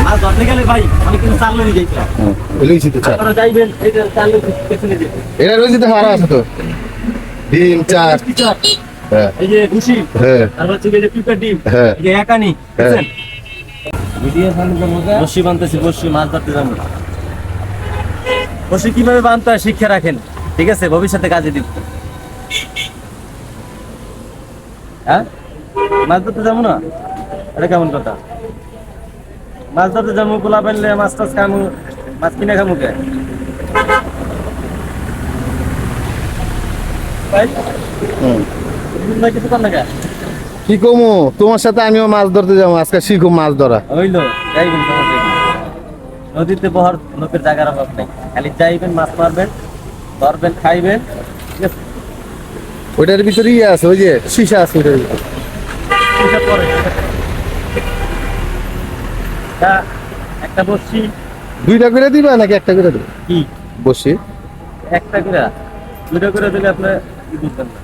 মাছ ধরতে গেলে ভাই অনেক কিছু চাল লই যাইতে হয়। লইছি তো চার। আপনারা যাইবেন এই যে চাল লই পেছনে যেতে। এটা রয়েছে তো হারা আছে তো ডিম চার। চার। হ্যাঁ এই যে ভুসি, হ্যাঁ তারপর হচ্ছে এই যে পিঁপড়ার ডিম, হ্যাঁ। এই যে একানি, হ্যাঁ। বুঝছেন? বসি বানতেছি, বসি মাছ ধরতে যাবো। বসি কিভাবে বানতে হয় শিক্ষা রাখেন, ঠিক আছে? ভবিষ্যতে কাজে দিব। হ্যাঁ, মাছ ধরতে যাবো না, এটা কেমন কথা? মাছ ধরতে যাবো, পোলা পাইলে মাছ টাছ খামু, মাছ কিনে খামু কে ভাই? ভাই কিছু কর না কে? কি কমু তোমার সাথে আমিও মাছ ধরতে যাবো আজকে, শিখো মাছ ধরা। হইলো, যাইবেন, সমস্যা কি? নদীতে বহর লোকের জায়গার অভাব নেই, খালি যাইবেন, মাছ মারবেন, ধরবেন, খাইবেন, ঠিক আছে? ওইটার ভিতরে ইয়ে আছে, ওই যে সীসা আছে ওইটার ভিতরে। এসব পরে, তা একটা বসছি দুইটা করে দিবা নাকি একটা করে দিবা? কি বসি একটা করে, দুটো করে দিলে আপনি কি বুঝবেন না।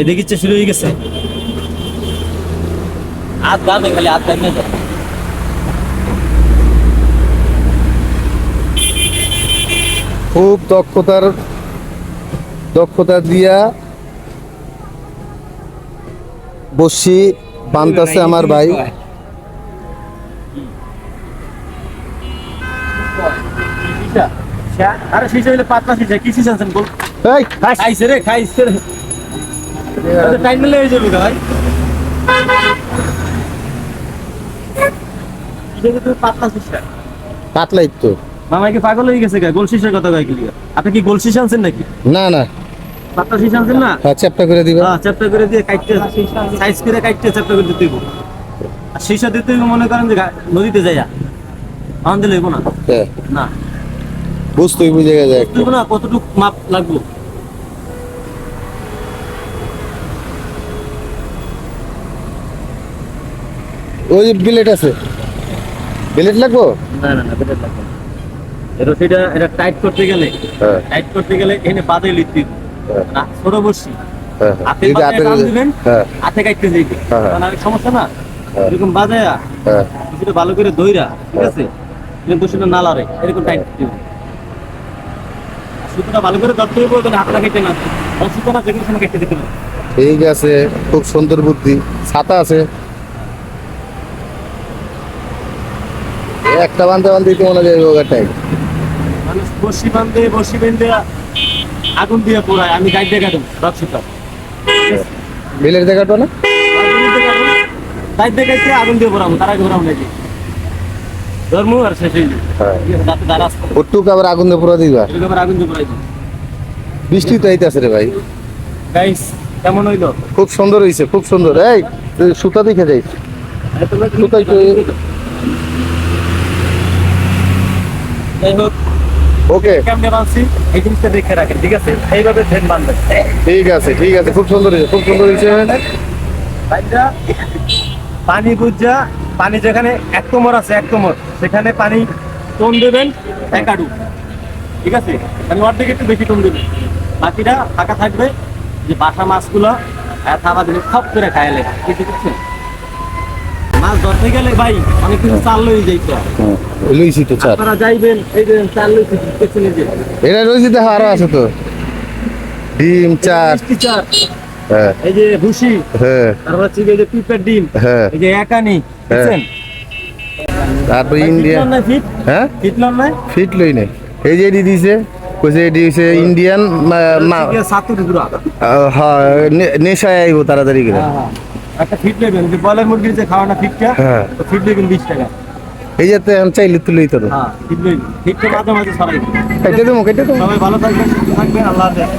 এদিকে ইচ্ছে শুরু হয়ে গেছে, হাত বাঁধে, খালি হাত বাঁধে যায়। খুব দক্ষতা দিয়া বসি বানতাছে আমার ভাই। আরে শিশা হইলে পাতলা শিশা, কি শিশা আনছেন বল? এই খাইছে রে, খাইছে রে, টাইম নিলে হয়ে যাবে ভাই। পাতলা শিশা, পাতলাই তো। মামা কি পাগল হয়ে গেছে? গোল শিশার কথা কয় কি? আপনি কি গোল শিশা আনছেন নাকি? না না, পাতলা শিশা আনছেন না? হ্যাঁ চ্যাপটা করে দিবা। হ্যাঁ, চ্যাপ্টা করে দিয়ে কাটতে, সাইজ করে কাটতে চ্যাপ্টা করে দিতে হইব। আর শিশা দিতে হইব মনে করেন যে নদীতে যাইয়া আমাদের লইব না, হ্যাঁ না বুঝতেই বুঝে গেছে একটু। লইব না, কতটুকু মাপ লাগবো। ওই যে বিলেট আছে, বিলেট লাগবো। না না না, বেটার লাগবে না। এটা সেটা এটা টাইট করতে গেলে, হ্যাঁ টাইট করতে গেলে এখানে বাদে লিখতে দিব হ্যাঁ না, ছোট বসছি হ্যাঁ হাতে এই যে বাদে টান দিবেন, হ্যাঁ হাতে কাটতে যাইবে, হ্যাঁ। কারণ আর সমস্যা না, হ্যাঁ। এরকম বাজায়া হ্যাঁ সেটা ভালো করে দইরা, ঠিক হ্যাঁ। আছে? কিন্তু সেটা না লড়ে, এরকম টাইট দিব। সুতোটা ভালো করে ধরতে হইব, ওখানে হাতটা কেটে না, সুতো না যেগুলো সময় কেটে দিতে হবে। ঠিক আছে, খুব সুন্দর বুদ্ধি। ছাতা আছে, একটা বান্ধে বান্ধে দিতে মনে যায় ওটাই। মানুষ বসি বেঁধে আগুন দিয়ে পোড়ায়, আমি গাইড দিয়ে কাটুন রক সুতা, বিলের জায়গাটা না, গাইড দিয়ে কাটতে আগুন দিয়ে পোড়াবো, তার আগে পোড়াবো নাকি ধর্ম আর শেষ হয়ে যাবে। হ্যাঁ যাতে তার আসতে ওটুক আবার আগুন দিয়ে পুরো দিবা। এরকম আবার আগুন দিয়ে পোড়াই দিই। বৃষ্টি তো আইতাছে রে ভাই। গাইস কেমন হইলো? খুব সুন্দর হইছে, খুব সুন্দর। এই তুই সুতা দেখে যাই, সুতাই তো। যাই হোক, ওকে কেমনে বানছি এই জিনিসটা দেখে রাখেন, ঠিক আছে? এইভাবে ট্রেন বানবেন। ঠিক আছে, ঠিক আছে, খুব সুন্দর হয়েছে, খুব সুন্দর হয়েছে। বাইন্দা পানি বুঝা, পানি যেখানে এক কোমর আছে, এক কোমর সেখানে পানি টোন দেবেন এক আডু, ঠিক আছে? মানে অর্ধেক একটু বেশি টোন দেবেন, বাকিটা ফাঁকা থাকবে। যে বাসা মাছগুলো থাকা দিলে খপ করে খাইলে, কিছু বুঝছেন? মাছ ধরতে গেলে ভাই অনেক কিছু চাল লই যাইতে হয়। লইছি তো চার। আপনারা যাইবেন, এই যে চাল লইছি পেছনে যে এটা রয়েছে তো আরো আছে তো ডিম চার। মিষ্টি চাল, হ্যাঁ এই যে ভুসি, হ্যাঁ তারপর হচ্ছে এই যে পিঁপড়ার ডিম, হ্যাঁ এই যে একানি, বুঝছেন? তারপর ইন্ডিয়ান। ফিট হ্যাঁ ফিটলাম না, ফিট লই নাই, এই যে এডি দিছে, কইছে এডি হইছে ইন্ডিয়ান। সাতুর গুড়া। হ্যাঁ নেশায় আইব তাড়াতাড়ি করে। একটা ফিট নেবেন, যে ব্রয়লার মুরগির যে খাওয়ানা ফিটটা, হ্যাঁ তো ফিট নেবেন 20 টাকা। এই যে এখন চাইলে তুলেই তো। হ্যাঁ, ফিট নেবেন, ফিটটা মাঝে মাঝে ছড়াই। কেটে দেবো, কেটে দেবো। সবাই ভালো থাকবেন, সুস্থ থাকবেন, আল্লাহ হাফেজ।